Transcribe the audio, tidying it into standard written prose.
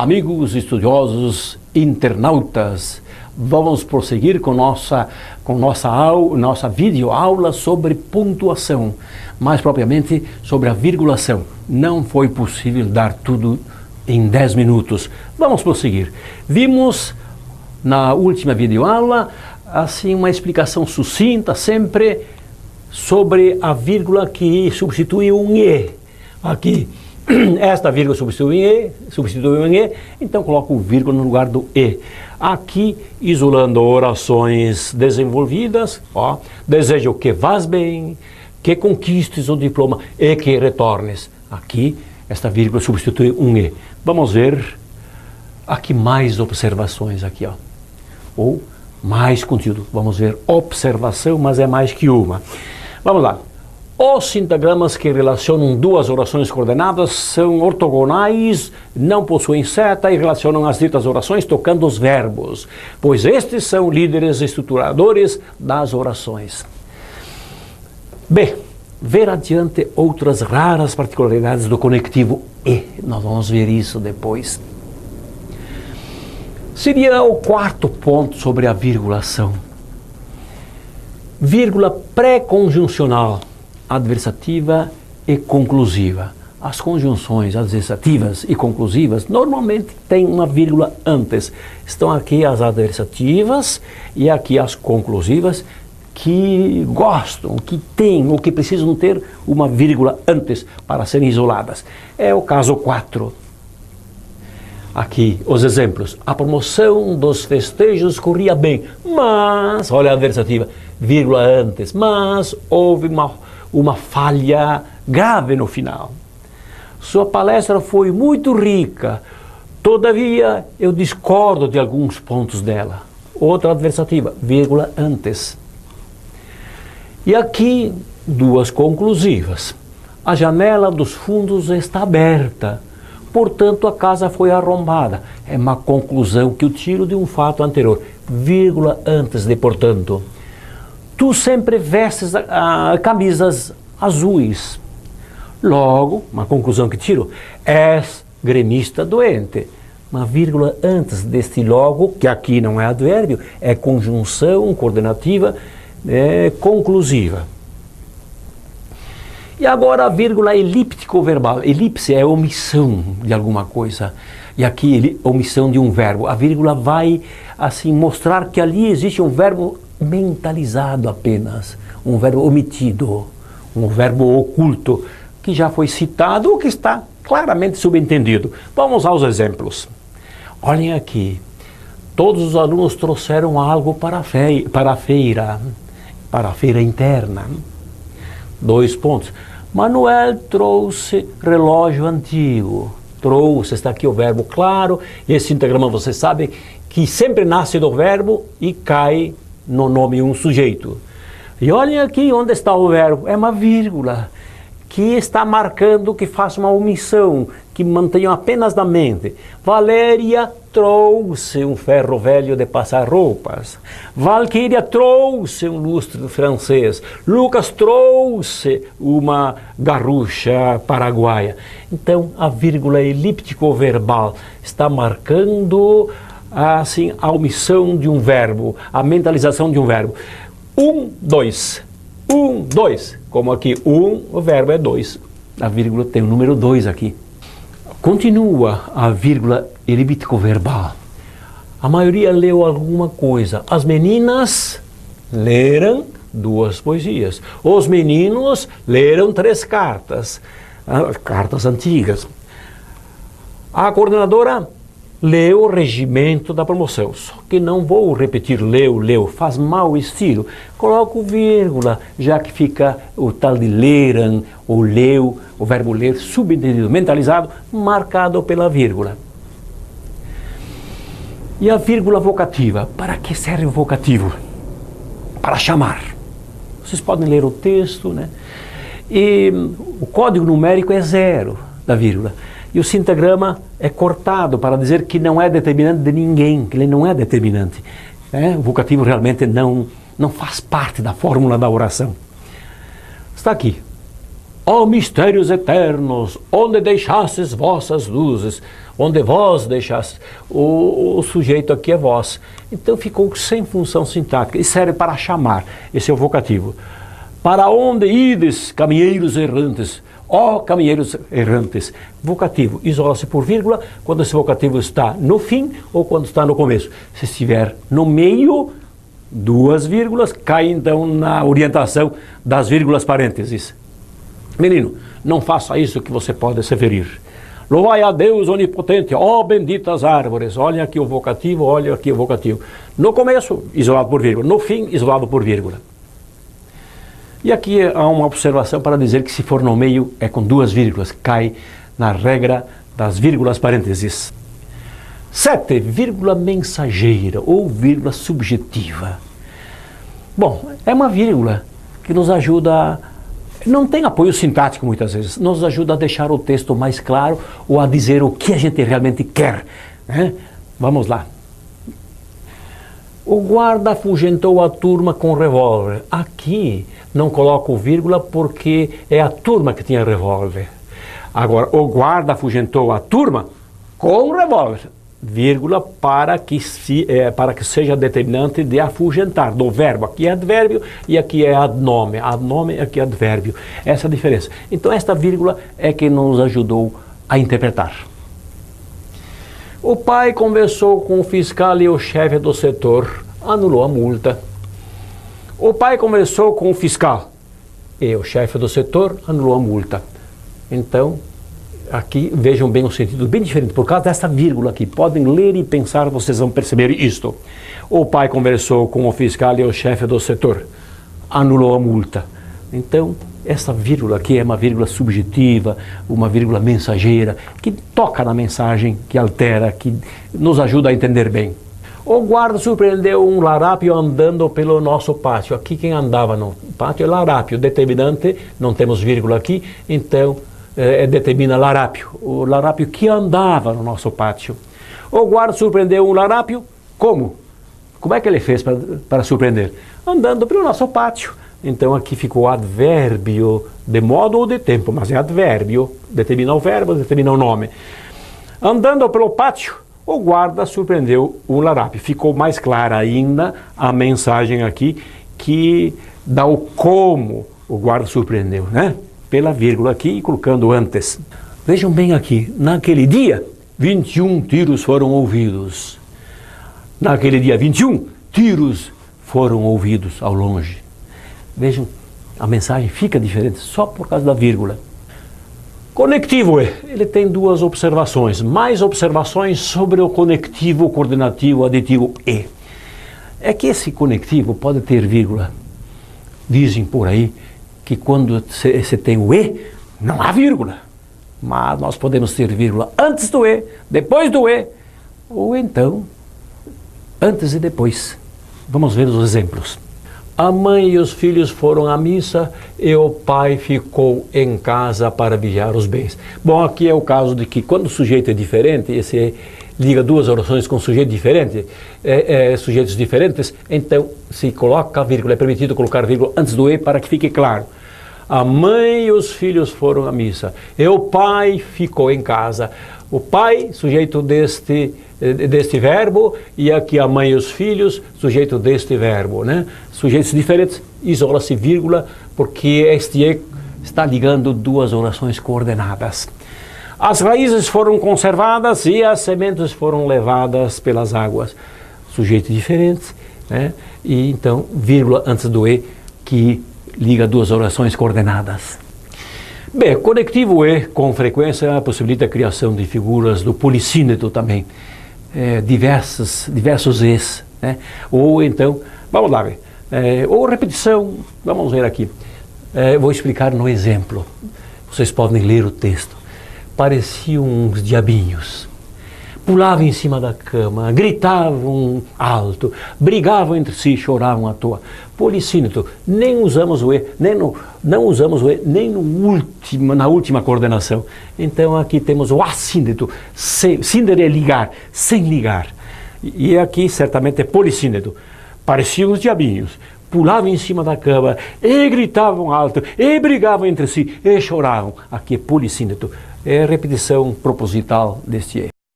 Amigos estudiosos, internautas, vamos prosseguir com nossa videoaula sobre pontuação, mais propriamente sobre a virgulação. Não foi possível dar tudo em 10 minutos. Vamos prosseguir. Vimos na última videoaula assim uma explicação sucinta sempre sobre a vírgula que substitui um E. Aqui, esta vírgula substitui um E, então coloco o vírgula no lugar do E. Aqui, isolando orações desenvolvidas, ó, desejo que vás bem, que conquistes o diploma e que retornes. Aqui, esta vírgula substitui um E. Vamos ver aqui mais observações aqui, ó. Ou mais conteúdo. Vamos ver observação, mas é mais que uma. Vamos lá. Os sintagramas que relacionam duas orações coordenadas são ortogonais, não possuem seta e relacionam as ditas orações tocando os verbos, pois estes são líderes estruturadores das orações. B. Ver adiante outras raras particularidades do conectivo E. Nós vamos ver isso depois. Seria o quarto ponto sobre a virgulação. Vírgula pré-conjuncional, adversativa e conclusiva. As conjunções adversativas e conclusivas normalmente têm uma vírgula antes. Estão aqui as adversativas e aqui as conclusivas que gostam, que têm ou que precisam ter uma vírgula antes para serem isoladas. É o caso 4. Aqui os exemplos. A promoção dos festejos corria bem, mas, olha a adversativa, vírgula antes, mas houve uma falha grave no final. Sua palestra foi muito rica, todavia eu discordo de alguns pontos dela. Outra adversativa, vírgula antes. E aqui duas conclusivas. A janela dos fundos está aberta, portanto a casa foi arrombada. É uma conclusão que eu tiro de um fato anterior, vírgula antes de portanto. Tu sempre vestes camisas azuis. Logo, uma conclusão que tiro, és gremista doente. Uma vírgula antes deste logo, que aqui não é advérbio, é conjunção coordenativa conclusiva. E agora a vírgula elíptico-verbal. Elipse é omissão de alguma coisa. E aqui omissão de um verbo. A vírgula vai assim mostrar que ali existe um verbo mentalizado apenas, um verbo omitido, um verbo oculto, que já foi citado ou que está claramente subentendido. Vamos aos exemplos. Olhem aqui. Todos os alunos trouxeram algo para a feira interna. 2 pontos. Manuel trouxe relógio antigo. Trouxe, está aqui o verbo claro. Esse integrama vocês sabem que sempre nasce do verbo e cai no nome um sujeito. E olhem aqui onde está o verbo, é uma vírgula, que está marcando que faça uma omissão, que mantenham apenas na mente. Valéria trouxe um ferro velho de passar roupas. Valquíria trouxe um lustre francês. Lucas trouxe uma garrucha paraguaia. Então, a vírgula elíptico-verbal está marcando assim, a omissão de um verbo, a mentalização de um verbo. 1, 2. 1, 2. Como aqui, o verbo é 2. A vírgula tem o número 2 aqui. Continua a vírgula elíptico-verbal. A maioria leu alguma coisa. As meninas leram 2 poesias. Os meninos leram 3 cartas. Cartas antigas. A coordenadora leu o regimento da promoção. Só que não vou repetir leu, faz mau estilo. Coloco vírgula, já que fica o tal de leram, ou leu, o verbo ler, subentendido, mentalizado, marcado pela vírgula. E a vírgula vocativa. Para que serve o vocativo? Para chamar. Vocês podem ler o texto, né? E o código numérico é 0 da vírgula. E o sintagrama é cortado para dizer que não é determinante de ninguém, que ele não é determinante. O vocativo realmente não faz parte da fórmula da oração. Está aqui. Ó mistérios eternos, onde deixastes vossas luzes. onde vós deixaste. O sujeito aqui é vós. Então ficou sem função sintática e serve para chamar. Esse é o vocativo. Para onde ides, caminheiros errantes? Ó caminheiros errantes. Vocativo, isola-se por vírgula quando esse vocativo está no fim ou quando está no começo. Se estiver no meio, duas vírgulas, cai então na orientação das vírgulas parênteses. Menino, não faça isso que você pode se ferir. Louvai a Deus onipotente, ó benditas árvores. Olha aqui o vocativo, olha aqui o vocativo. No começo, isolado por vírgula. No fim, isolado por vírgula. E aqui há uma observação para dizer que se for no meio é com duas vírgulas, cai na regra das vírgulas parênteses. 7. Vírgula mensageira ou vírgula subjetiva. Bom, é uma vírgula que nos ajuda, não tem apoio sintático muitas vezes, nos ajuda a deixar o texto mais claro ou a dizer o que a gente realmente quer, né? Vamos lá. O guarda afugentou a turma com revólver. Aqui não coloco vírgula porque é a turma que tinha revólver. Agora, o guarda afugentou a turma com revólver. Vírgula para que seja determinante de afugentar, do verbo. Aqui é advérbio e aqui é adnome. Adnome aqui é advérbio. Essa é a diferença. Então, esta vírgula é que nos ajudou a interpretar. O pai conversou com o fiscal e o chefe do setor, anulou a multa. O pai conversou com o fiscal e o chefe do setor anulou a multa. Então, aqui vejam bem o sentido bem diferente, por causa dessa vírgula aqui. Podem ler e pensar, vocês vão perceber isto. O pai conversou com o fiscal e o chefe do setor, anulou a multa. Então, essa vírgula aqui é uma vírgula subjetiva, uma vírgula mensageira, que toca na mensagem, que altera, que nos ajuda a entender bem. O guarda surpreendeu um larápio andando pelo nosso pátio. Aqui quem andava no pátio é larápio, determinante, não temos vírgula aqui, então determina larápio. O larápio que andava no nosso pátio. O guarda surpreendeu um larápio, como? Como é que ele fez para surpreender? Andando pelo nosso pátio. Então aqui ficou advérbio de modo ou de tempo, mas é advérbio, determina o verbo, determina o nome. Andando pelo pátio, o guarda surpreendeu o larápio. Ficou mais clara ainda a mensagem aqui que dá o como o guarda surpreendeu, né? Pela vírgula aqui e colocando antes. Vejam bem aqui, naquele dia, 21 tiros foram ouvidos. Naquele dia 21, tiros foram ouvidos ao longe. Vejam, a mensagem fica diferente só por causa da vírgula. Conectivo E, ele tem duas observações, mais observações sobre o conectivo coordenativo aditivo E. É que esse conectivo pode ter vírgula. Dizem por aí que quando você tem o E, não há vírgula. Mas nós podemos ter vírgula antes do E, depois do E, ou então antes e depois. Vamos ver os exemplos. A mãe e os filhos foram à missa e o pai ficou em casa para vigiar os bens. Bom, aqui é o caso de que quando o sujeito é diferente, e se liga duas orações com sujeito diferente, sujeitos diferentes, então se coloca vírgula, é permitido colocar vírgula antes do E para que fique claro. A mãe e os filhos foram à missa e o pai ficou em casa. O pai, sujeito deste verbo, e aqui a mãe e os filhos, sujeito deste verbo, né? Sujeitos diferentes, isola-se vírgula, porque este E está ligando duas orações coordenadas. As raízes foram conservadas e as sementes foram levadas pelas águas. Sujeitos diferentes, né? E então, vírgula antes do E, que liga duas orações coordenadas. Bem, conectivo E, com frequência, possibilita a criação de figuras do policíneto também. Diversos E's, né? Ou então, vamos lá ver, ou repetição, vamos ver aqui. Vou explicar no exemplo. Vocês podem ler o texto. Pareciam uns diabinhos. Pulavam em cima da cama, gritavam alto, brigavam entre si, choravam à toa. Policíneto, nem usamos o E, não usamos o E nem na última coordenação. Então aqui temos o assíneto, síndere é ligar, sem ligar. E aqui certamente é policíneto. Pareciam os diabinhos, pulavam em cima da cama, e gritavam alto, e brigavam entre si, e choravam. Aqui é policíneto, é repetição proposital deste E.